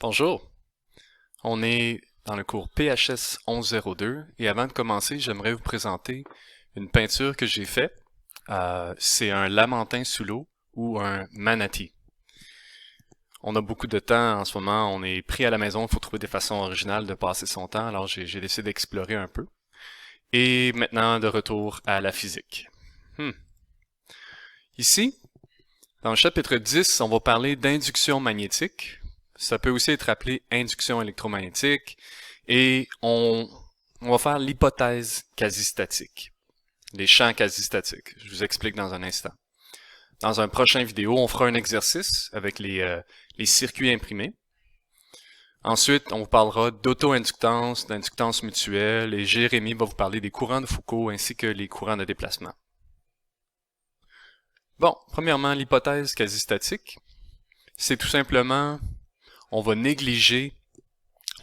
Bonjour, on est dans le cours PHS 1102 et avant de commencer, j'aimerais vous présenter une peinture que j'ai faite. C'est un lamentin sous l'eau ou un manatee. On a beaucoup de temps en ce moment, on est pris à la maison, il faut trouver des façons originales de passer son temps, alors j'ai décidé d'explorer un peu. Et maintenant, de retour à la physique. Ici, dans le chapitre 10, on va parler d'induction magnétique. Ça peut aussi être appelé induction électromagnétique. Et on va faire l'hypothèse quasi-statique. Les champs quasi-statiques. Je vous explique dans un instant. Dans un prochain vidéo, on fera un exercice avec les circuits imprimés. Ensuite, on vous parlera d'auto-inductance, d'inductance mutuelle, et Jérémy va vous parler des courants de Foucault ainsi que les courants de déplacement. Bon, premièrement, l'hypothèse quasi-statique, c'est tout simplement, on va négliger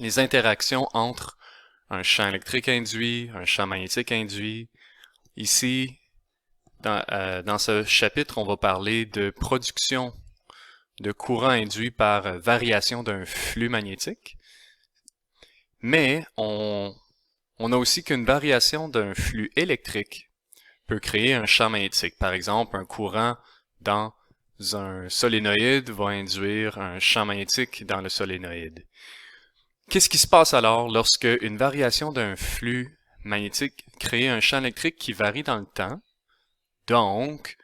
les interactions entre un champ électrique induit, un champ magnétique induit. Ici, dans ce chapitre, on va parler de production de courant induit par variation d'un flux magnétique. Mais on a aussi qu'une variation d'un flux électrique peut créer un champ magnétique. Par exemple, un courant dans un solénoïde va induire un champ magnétique dans le solénoïde. Qu'est-ce qui se passe alors lorsque une variation d'un flux magnétique crée un champ électrique qui varie dans le temps? Donc,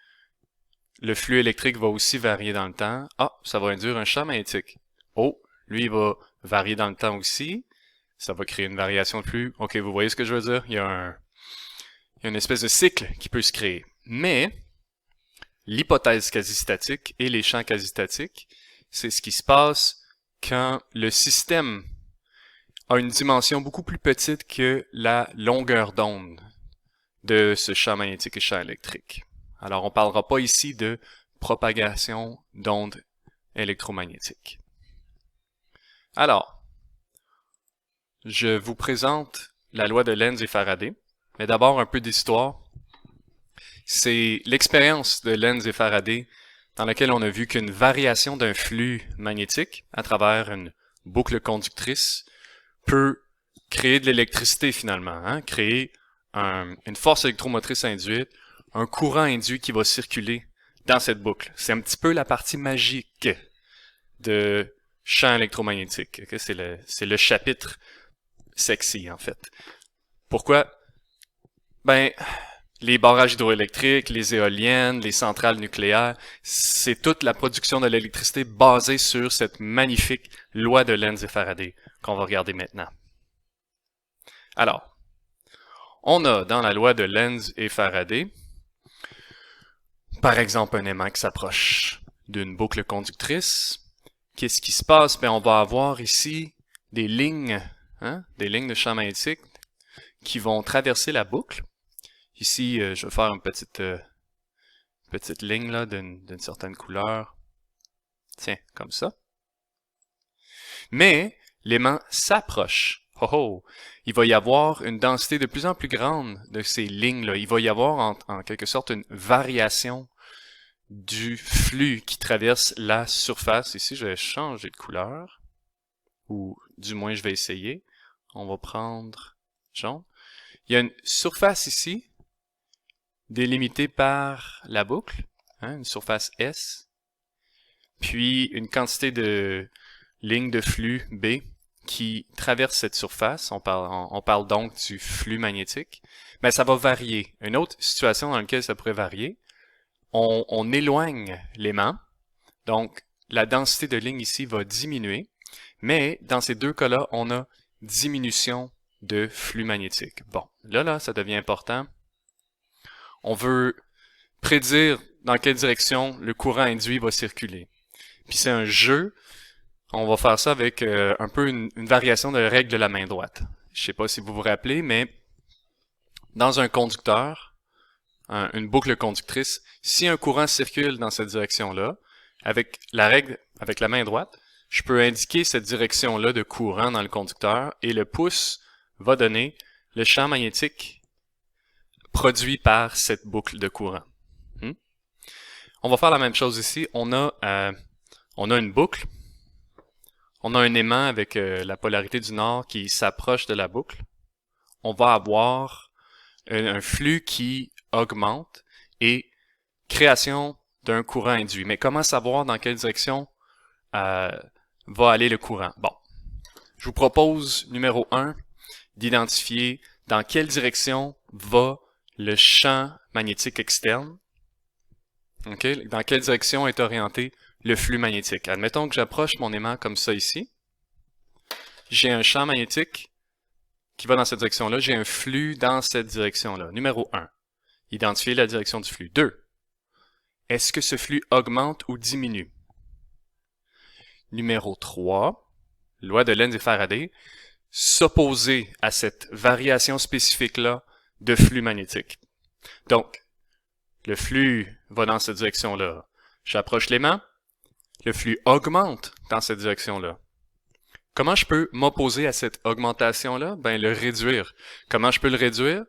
le flux électrique va aussi varier dans le temps. Ah, ça va induire un champ magnétique. Oh, lui, il va varier dans le temps aussi. Ça va créer une variation de flux. Ok, vous voyez ce que je veux dire? Il y a une espèce de cycle qui peut se créer. Mais, l'hypothèse quasi-statique et les champs quasi-statiques, c'est ce qui se passe quand le système a une dimension beaucoup plus petite que la longueur d'onde de ce champ magnétique et champ électrique. Alors, on ne parlera pas ici de propagation d'ondes électromagnétiques. Alors, je vous présente la loi de Lenz et Faraday, mais d'abord un peu d'histoire. C'est l'expérience de Lenz et Faraday dans laquelle on a vu qu'une variation d'un flux magnétique à travers une boucle conductrice peut créer de l'électricité finalement, créer une force électromotrice induite, un courant induit qui va circuler dans cette boucle. C'est un petit peu la partie magique de champ électromagnétique. Okay? C'est le chapitre sexy en fait. Pourquoi? Ben, les barrages hydroélectriques, les éoliennes, les centrales nucléaires, c'est toute la production de l'électricité basée sur cette magnifique loi de Lenz et Faraday qu'on va regarder maintenant. Alors, on a dans la loi de Lenz et Faraday, par exemple, un aimant qui s'approche d'une boucle conductrice. Qu'est-ce qui se passe? Ben, on va avoir ici des lignes de champ magnétique qui vont traverser la boucle. Ici, je vais faire une petite ligne là d'une certaine couleur. Tiens, comme ça. Mais l'aimant s'approche. Oh oh! Il va y avoir une densité de plus en plus grande de ces lignes-là. Il va y avoir en quelque sorte une variation du flux qui traverse la surface. Ici, je vais changer de couleur. Ou du moins, je vais essayer. On va prendre jaune. Il y a une surface ici, délimitée par la boucle, une surface S. Puis une quantité de lignes de flux B qui traverse cette surface, on parle donc du flux magnétique, mais ça va varier. Une autre situation dans laquelle ça pourrait varier, on éloigne l'aimant, donc la densité de lignes ici va diminuer, mais dans ces deux cas-là, on a diminution de flux magnétique. Bon, là, ça devient important. On veut prédire dans quelle direction le courant induit va circuler. Puis c'est un jeu. On va faire ça avec un peu une variation de la règle de la main droite. Je sais pas si vous vous rappelez, mais dans un conducteur, une boucle conductrice, si un courant circule dans cette direction-là, avec la règle, avec la main droite, je peux indiquer cette direction-là de courant dans le conducteur et le pouce va donner le champ magnétique produit par cette boucle de courant. On va faire la même chose ici. On a une boucle. on a un aimant avec la polarité du nord qui s'approche de la boucle, on va avoir un flux qui augmente et création d'un courant induit. Mais comment savoir dans quelle direction va aller le courant? Bon, je vous propose, numéro 1, d'identifier dans quelle direction va le champ magnétique externe. Okay? Dans quelle direction est orienté le flux magnétique. Admettons que j'approche mon aimant comme ça ici. J'ai un champ magnétique qui va dans cette direction-là. J'ai un flux dans cette direction-là. Numéro 1, identifier la direction du flux. 2, est-ce que ce flux augmente ou diminue? Numéro 3, loi de Lenz et Faraday, s'opposer à cette variation spécifique-là de flux magnétique. Donc, le flux va dans cette direction-là. J'approche l'aimant, le flux augmente dans cette direction-là. Comment je peux m'opposer à cette augmentation-là? Ben, le réduire. Comment je peux le réduire?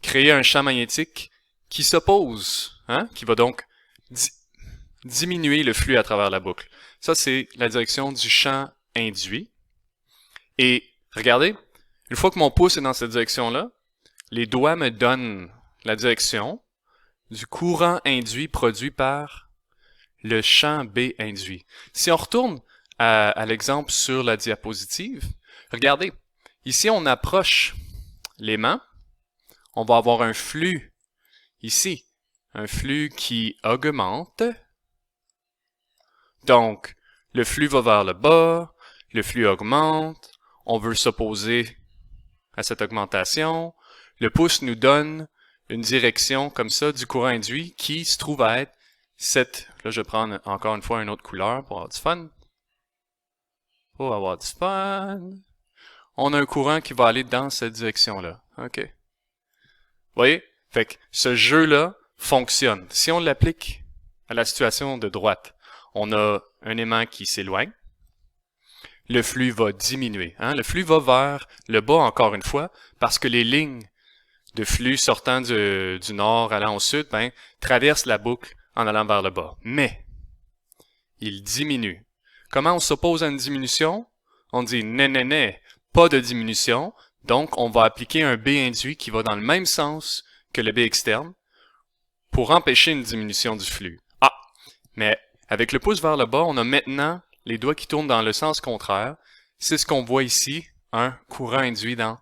Créer un champ magnétique qui s'oppose, qui va donc diminuer le flux à travers la boucle. Ça, c'est la direction du champ induit. Et regardez, une fois que mon pouce est dans cette direction-là, les doigts me donnent la direction du courant induit produit par le champ B induit. Si on retourne à l'exemple sur la diapositive, regardez, ici on approche l'aimant, on va avoir un flux ici, un flux qui augmente. Donc, le flux va vers le bas, le flux augmente, on veut s'opposer à cette augmentation. Le pouce nous donne une direction comme ça du courant induit qui se trouve à être cette. Là, je vais prendre encore une fois une autre couleur pour avoir du fun. Pour avoir du fun. On a un courant qui va aller dans cette direction-là. OK. Vous voyez? Fait que ce jeu-là fonctionne. Si on l'applique à la situation de droite, on a un aimant qui s'éloigne. Le flux va diminuer. Le flux va vers le bas encore une fois parce que les lignes de flux sortant du nord allant au sud traversent la boucle en allant vers le bas. Mais il diminue. Comment on s'oppose à une diminution? On dit non, pas de diminution. Donc, on va appliquer un B induit qui va dans le même sens que le B externe pour empêcher une diminution du flux. Mais avec le pouce vers le bas, on a maintenant les doigts qui tournent dans le sens contraire. C'est ce qu'on voit ici, un courant induit dans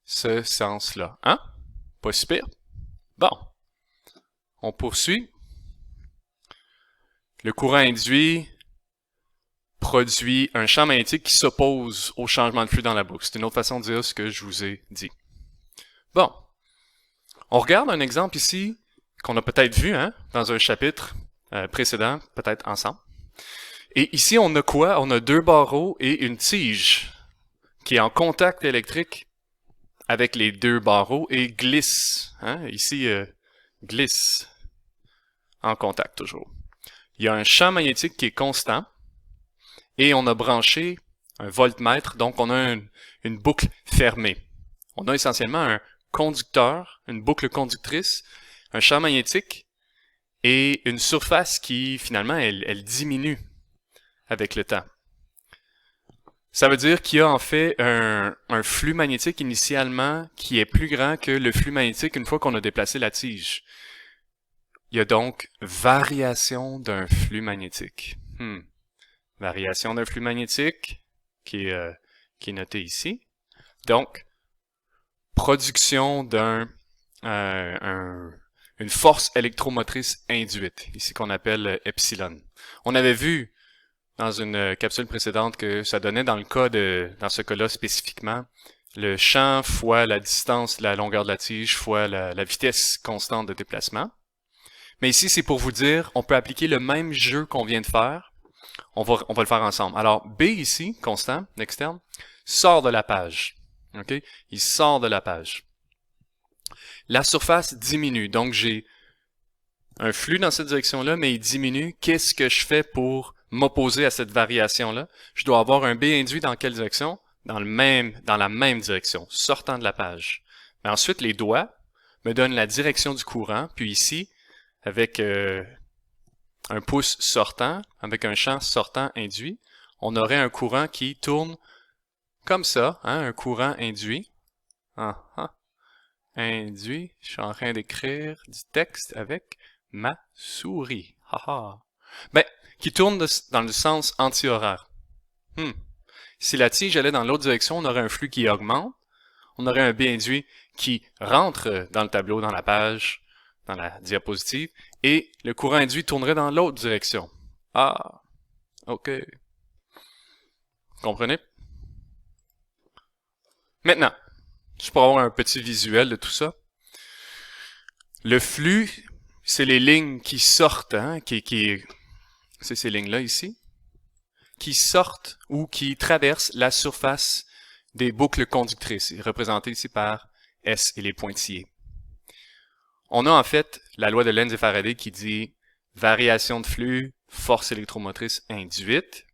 ce sens-là. Pas super. Bon. On poursuit. Le courant induit produit un champ magnétique qui s'oppose au changement de flux dans la boucle. C'est une autre façon de dire ce que je vous ai dit. Bon. On regarde un exemple ici qu'on a peut-être vu dans un chapitre précédent, peut-être ensemble. Et ici, on a quoi? On a deux barreaux et une tige qui est en contact électrique avec les deux barreaux et glisse. Ici, glisse en contact toujours. Il y a un champ magnétique qui est constant et on a branché un voltmètre, donc on a une boucle fermée. On a essentiellement un conducteur, une boucle conductrice, un champ magnétique et une surface qui, finalement, elle diminue avec le temps. Ça veut dire qu'il y a en fait un flux magnétique initialement qui est plus grand que le flux magnétique une fois qu'on a déplacé la tige. Il y a donc variation d'un flux magnétique. Variation d'un flux magnétique qui est noté ici. Donc, production d'une force électromotrice induite, ici qu'on appelle epsilon. On avait vu dans une capsule précédente que ça donnait dans ce cas-là spécifiquement, le champ fois la distance, la longueur de la tige fois la vitesse constante de déplacement. Mais ici, c'est pour vous dire, on peut appliquer le même jeu qu'on vient de faire. On va le faire ensemble. Alors, B ici, constant, externe, sort de la page. Okay? Il sort de la page. La surface diminue. Donc, j'ai un flux dans cette direction-là, mais il diminue. Qu'est-ce que je fais pour m'opposer à cette variation-là? Je dois avoir un B induit dans quelle direction? Dans la même direction, sortant de la page. Mais ensuite, les doigts me donnent la direction du courant, puis ici, avec un pouce sortant, avec un champ sortant induit, on aurait un courant qui tourne comme ça, hein, un courant induit. Induit, je suis en train d'écrire du texte avec ma souris. Ben, qui tourne dans le sens anti-horaire. Si la tige allait dans l'autre direction, on aurait un flux qui augmente, on aurait un B induit qui rentre dans le tableau, dans la page, dans la diapositive, et le courant induit tournerait dans l'autre direction. Ah, ok. Comprenez? Maintenant, je pourrais avoir un petit visuel de tout ça. Le flux, c'est les lignes qui sortent, hein, c'est ces lignes-là ici, qui sortent ou qui traversent la surface des boucles conductrices, représentées ici par S et les pointillés. On a en fait la loi de Lenz et Faraday qui dit variation de flux, force électromotrice induite.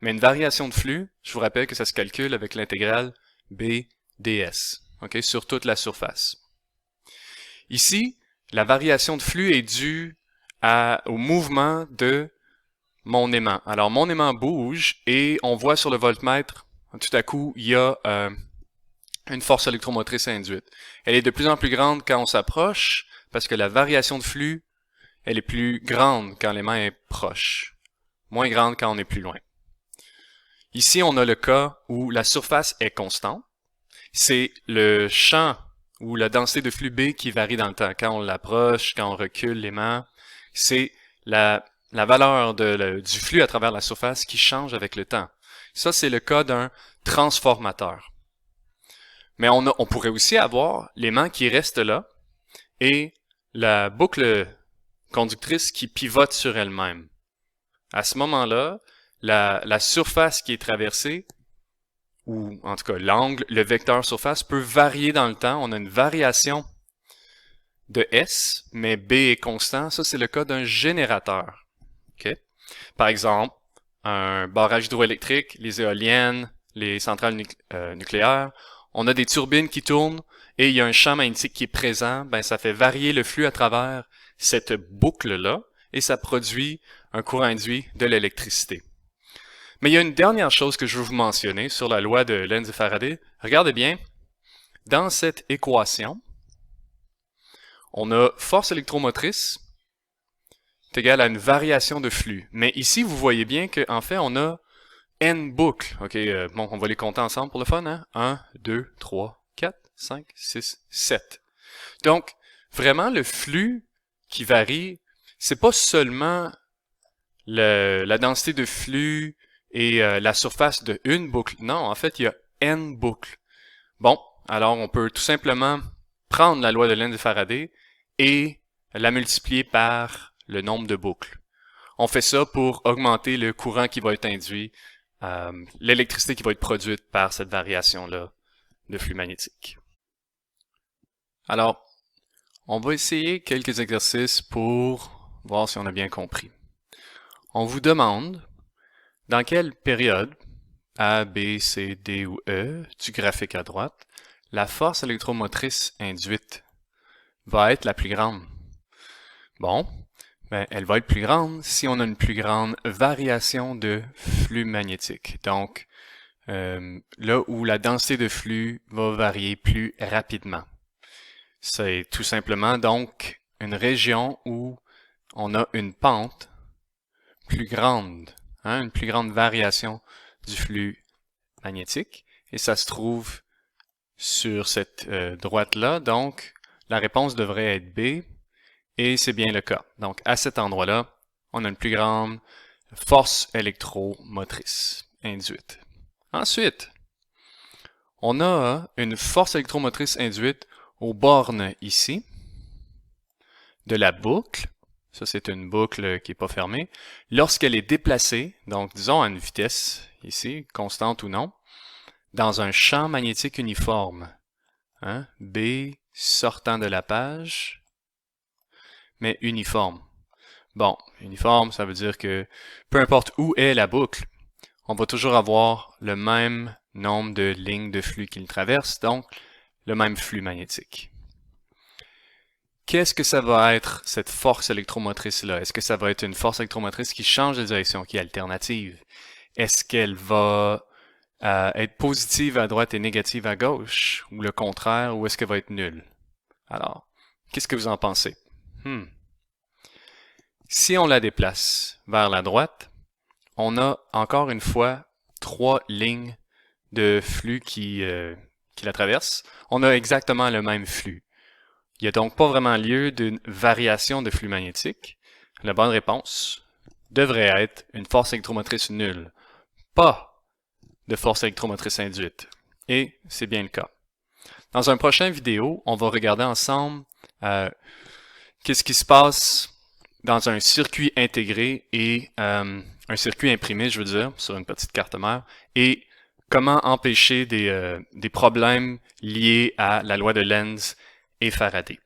Mais une variation de flux, je vous rappelle que ça se calcule avec l'intégrale B ds, okay, sur toute la surface. Ici, la variation de flux est due au mouvement de mon aimant. Alors, mon aimant bouge et on voit sur le voltmètre, tout à coup, il y a une force électromotrice induite. Elle est de plus en plus grande quand on s'approche parce que la variation de flux, elle est plus grande quand l'aimant est proche, moins grande quand on est plus loin. Ici, on a le cas où la surface est constante. C'est le champ ou la densité de flux B qui varie dans le temps. Quand on l'approche, quand on recule l'aimant, c'est la valeur du flux à travers la surface qui change avec le temps. Ça, c'est le cas d'un transformateur. Mais on pourrait aussi avoir l'aimant qui reste là et la boucle conductrice qui pivote sur elle-même. À ce moment-là, la surface qui est traversée, ou en tout cas l'angle, le vecteur surface, peut varier dans le temps. On a une variation de S, mais B est constant. Ça, c'est le cas d'un générateur. Okay? Par exemple, un barrage hydroélectrique, les éoliennes, les centrales nucléaires, on a des turbines qui tournent et il y a un champ magnétique qui est présent. Ben, ça fait varier le flux à travers cette boucle-là et ça produit un courant induit de l'électricité. Mais il y a une dernière chose que je veux vous mentionner sur la loi de Lenz et Faraday. Regardez bien, dans cette équation, on a force électromotrice est égale à une variation de flux. Mais ici, vous voyez bien qu'en fait, on a N boucles. OK, bon, on va les compter ensemble pour le fun, hein? 1, 2, 3, 4, 5, 6, 7. Donc, vraiment, le flux qui varie, c'est pas seulement la densité de flux et la surface de une boucle. Non, en fait, il y a N boucles. Bon, alors on peut tout simplement prendre la loi de Lenz et Faraday et la multiplier par le nombre de boucles. On fait ça pour augmenter le courant qui va être induit, l'électricité qui va être produite par cette variation-là de flux magnétique. Alors, on va essayer quelques exercices pour voir si on a bien compris. On vous demande dans quelle période, A, B, C, D ou E, du graphique à droite, la force électromotrice induite va être la plus grande. Bon, ben, elle va être plus grande si on a une plus grande variation de flux magnétique. Donc, là où la densité de flux va varier plus rapidement. C'est tout simplement donc une région où on a une pente plus grande, hein, une plus grande variation du flux magnétique. Et ça se trouve sur cette droite-là. Donc, la réponse devrait être B. Et c'est bien le cas. Donc, à cet endroit-là, on a une plus grande force électromotrice induite. Ensuite, on a une force électromotrice induite aux bornes ici de la boucle. Ça, c'est une boucle qui n'est pas fermée. Lorsqu'elle est déplacée, donc disons à une vitesse ici, constante ou non, dans un champ magnétique uniforme, hein, B sortant de la page, mais uniforme. Bon, uniforme, ça veut dire que peu importe où est la boucle, on va toujours avoir le même nombre de lignes de flux qui le traversent, donc le même flux magnétique. Qu'est-ce que ça va être, cette force électromotrice-là? Est-ce que ça va être une force électromotrice qui change de direction, qui est alternative? Est-ce qu'elle va être positive à droite et négative à gauche, ou le contraire, ou est-ce qu'elle va être nulle? Alors, qu'est-ce que vous en pensez? Si on la déplace vers la droite, on a encore une fois 3 lignes de flux qui la traversent. On a exactement le même flux. Il n'y a donc pas vraiment lieu d'une variation de flux magnétique. La bonne réponse devrait être une force électromotrice nulle, pas de force électromotrice induite. Et c'est bien le cas. Dans un prochain vidéo, on va regarder ensemble qu'est-ce qui se passe dans un circuit intégré et un circuit imprimé, je veux dire, sur une petite carte mère, et comment empêcher des problèmes liés à la loi de Lenz et Faraday.